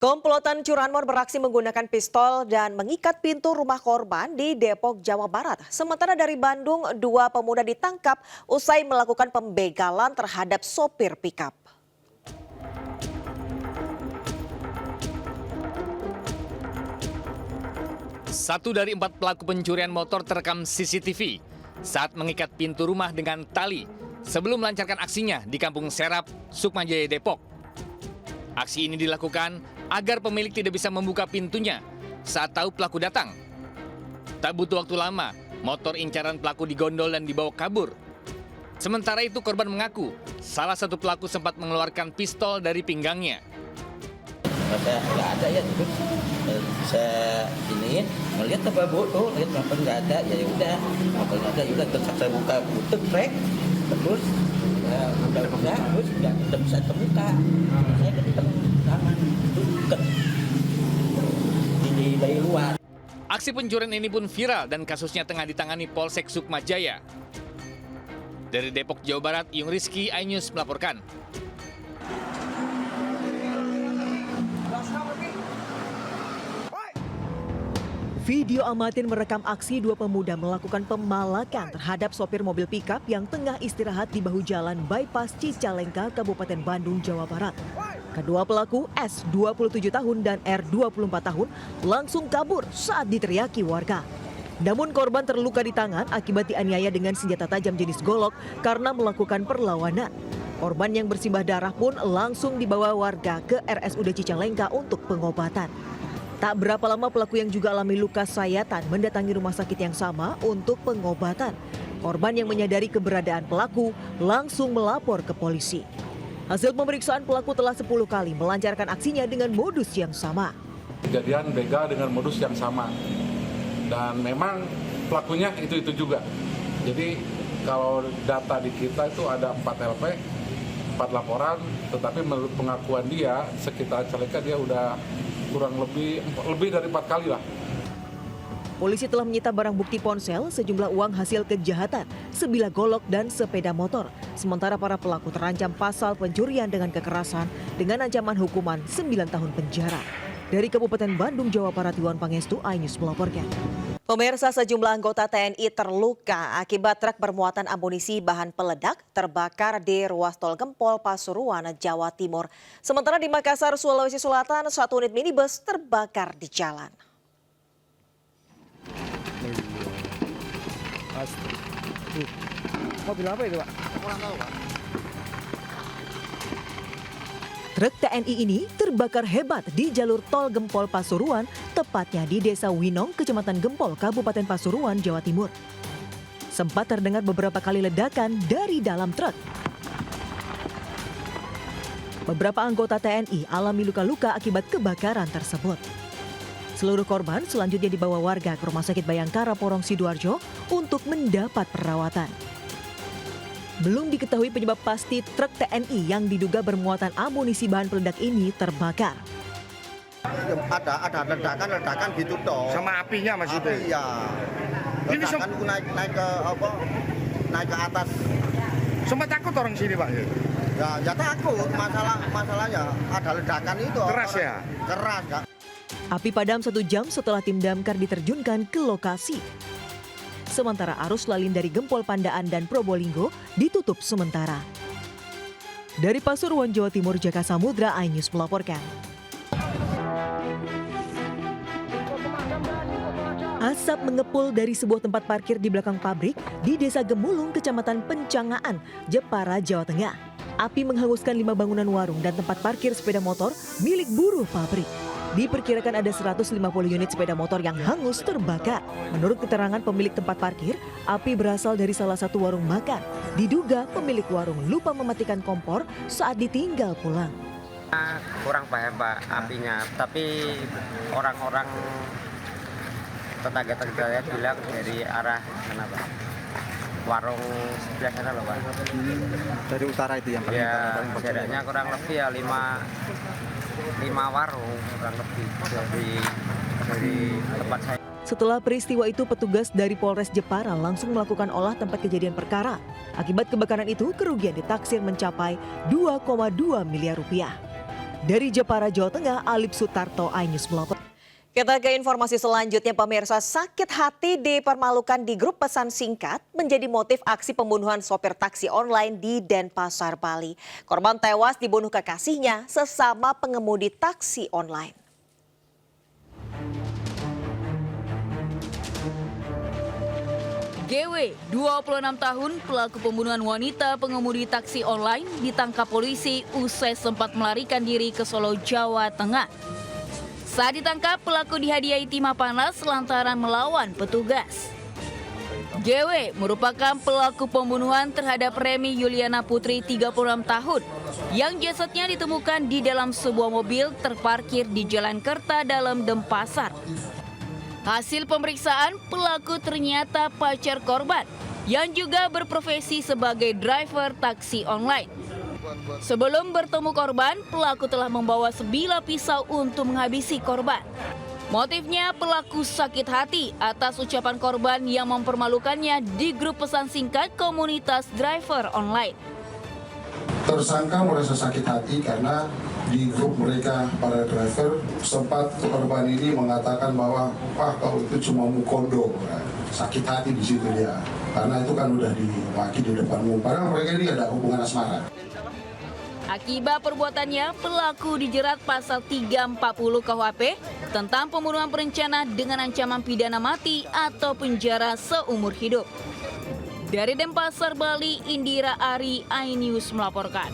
Komplotan curanmor beraksi menggunakan pistol dan mengikat pintu rumah korban di Depok, Jawa Barat. Sementara dari Bandung, dua pemuda ditangkap usai melakukan pembegalan terhadap sopir pikap. Satu dari 4 pelaku pencurian motor terekam CCTV saat mengikat pintu rumah dengan tali sebelum melancarkan aksinya di Kampung Serap, Sukmajaya, Depok. Aksi ini dilakukan agar pemilik tidak bisa membuka pintunya saat tahu pelaku datang. Tak butuh waktu lama, motor incaran pelaku digondol dan dibawa kabur. Sementara itu korban mengaku salah satu pelaku sempat mengeluarkan pistol dari pinggangnya. Saya nggak ada ya, terus saya iniin melihat apa bodoh, lihat apa nggak ada, ya udah motornya ada, ya udah terus saya buka tutup rek, terus udah terus udah bisa terbuka, saya ketemu tangan itu deket di dari luar. Aksi pencurian ini pun viral dan kasusnya tengah ditangani Polsek Sukmajaya. Dari Depok, Jawa Barat, Yung Rizky, iNews melaporkan. Video amatir merekam aksi dua pemuda melakukan pemalakan terhadap sopir mobil pikap yang tengah istirahat di bahu jalan bypass Cicalengka, Kabupaten Bandung, Jawa Barat. Kedua pelaku S 27 tahun dan R 24 tahun langsung kabur saat diteriaki warga. Namun korban terluka di tangan akibat dianiaya dengan senjata tajam jenis golok karena melakukan perlawanan. Korban yang bersimbah darah pun langsung dibawa warga ke RSUD Cicalengka untuk pengobatan. Tak berapa lama pelaku yang juga alami luka sayatan mendatangi rumah sakit yang sama untuk pengobatan. Korban yang menyadari keberadaan pelaku langsung melapor ke polisi. Hasil pemeriksaan pelaku telah 10 kali melancarkan aksinya dengan modus yang sama. Kejadian begal dengan modus yang sama. Dan memang pelakunya itu juga. Jadi kalau data di kita itu ada 4 LP, 4 laporan, tetapi menurut pengakuan dia sekitar Cicalengka dia udah kurang lebih dari 4 kali lah. Polisi telah menyita barang bukti ponsel, sejumlah uang hasil kejahatan, sebilah golok dan sepeda motor. Sementara para pelaku terancam pasal pencurian dengan kekerasan dengan ancaman hukuman 9 tahun penjara. Dari Kabupaten Bandung, Jawa Barat, Iwan Pangestu, iNews melaporkan. Pemirsa, sejumlah anggota TNI terluka akibat truk bermuatan amunisi bahan peledak terbakar di ruas tol Gempol, Pasuruan, Jawa Timur. Sementara di Makassar, Sulawesi Selatan, satu unit minibus terbakar di jalan. Mobil apa itu, Pak? Kurang tahu, Pak. Truk TNI ini terbakar hebat di jalur tol Gempol Pasuruan, tepatnya di Desa Winong, Kecamatan Gempol, Kabupaten Pasuruan, Jawa Timur. Sempat terdengar beberapa kali ledakan dari dalam truk. Beberapa anggota TNI alami luka-luka akibat kebakaran tersebut. Seluruh korban selanjutnya dibawa warga ke Rumah Sakit Bayangkara Porong Sidoarjo untuk mendapat perawatan. Belum diketahui penyebab pasti truk TNI yang diduga bermuatan amunisi bahan peledak ini terbakar. Ada ledakan gitu toh. Sama apinya Mas itu. Iya. Ledakan itu naik ke atas. Sempat takut orang sini, Pak. Ya takut, masalahnya ada ledakan itu. Keras ya? Keras, Kak. Api padam 1 jam setelah tim damkar diterjunkan ke lokasi. Sementara arus lalin dari Gempol, Pandaan, dan Probolinggo ditutup sementara. Dari Pasuruan, Jawa Timur, Jaka Samudra, iNews melaporkan. Asap mengepul dari sebuah tempat parkir di belakang pabrik di Desa Gemulung, Kecamatan Pencangaan, Jepara, Jawa Tengah. Api menghanguskan 5 bangunan warung dan tempat parkir sepeda motor milik buruh pabrik. Diperkirakan ada 150 unit sepeda motor yang hangus terbakar. Menurut keterangan pemilik tempat parkir, api berasal dari salah satu warung makan. Diduga pemilik warung lupa mematikan kompor saat ditinggal pulang. Kurang paham Pak apinya, tapi orang-orang tetangga-tetangga bilang dari arah mana Pak? Warung sebelah sana loh Pak. Dari utara itu yang paling ya, jaraknya kurang lebih ya 5 warung kurang lebih dari tempat saya. Setelah peristiwa itu, petugas dari Polres Jepara langsung melakukan olah tempat kejadian perkara. Akibat kebakaran itu, kerugian ditaksir mencapai 2,2 miliar rupiah. Dari Jepara, Jawa Tengah, Alip Sutarto, iNews melapor. Kita ke informasi selanjutnya, pemirsa. Sakit hati dipermalukan di grup pesan singkat menjadi motif aksi pembunuhan sopir taksi online di Denpasar, Bali. Korban tewas dibunuh kekasihnya sesama pengemudi taksi online. GW, 26 tahun, pelaku pembunuhan wanita pengemudi taksi online ditangkap polisi usai sempat melarikan diri ke Solo, Jawa Tengah. Saat ditangkap, pelaku dihadiahi timah panas lantaran melawan petugas. GW merupakan pelaku pembunuhan terhadap Remi Yuliana Putri, 36 tahun, yang jasadnya ditemukan di dalam sebuah mobil terparkir di Jalan Kerta Dalam, Denpasar. Hasil pemeriksaan, pelaku ternyata pacar korban yang juga berprofesi sebagai driver taksi online. Sebelum bertemu korban, pelaku telah membawa sebilah pisau untuk menghabisi korban. Motifnya, pelaku sakit hati atas ucapan korban yang mempermalukannya di grup pesan singkat komunitas driver online. Tersangka merasa sakit hati karena di grup mereka para driver sempat korban ini mengatakan bahwa kau itu cuma mukondo. Sakit hati di situ dia, karena itu kan udah dimaki di depan umum. Padahal mereka ini ada hubungan asmara. Akibat perbuatannya, pelaku dijerat pasal 340 KUHP tentang pembunuhan berencana dengan ancaman pidana mati atau penjara seumur hidup. Dari Denpasar, Bali, Indira Ari, iNews melaporkan.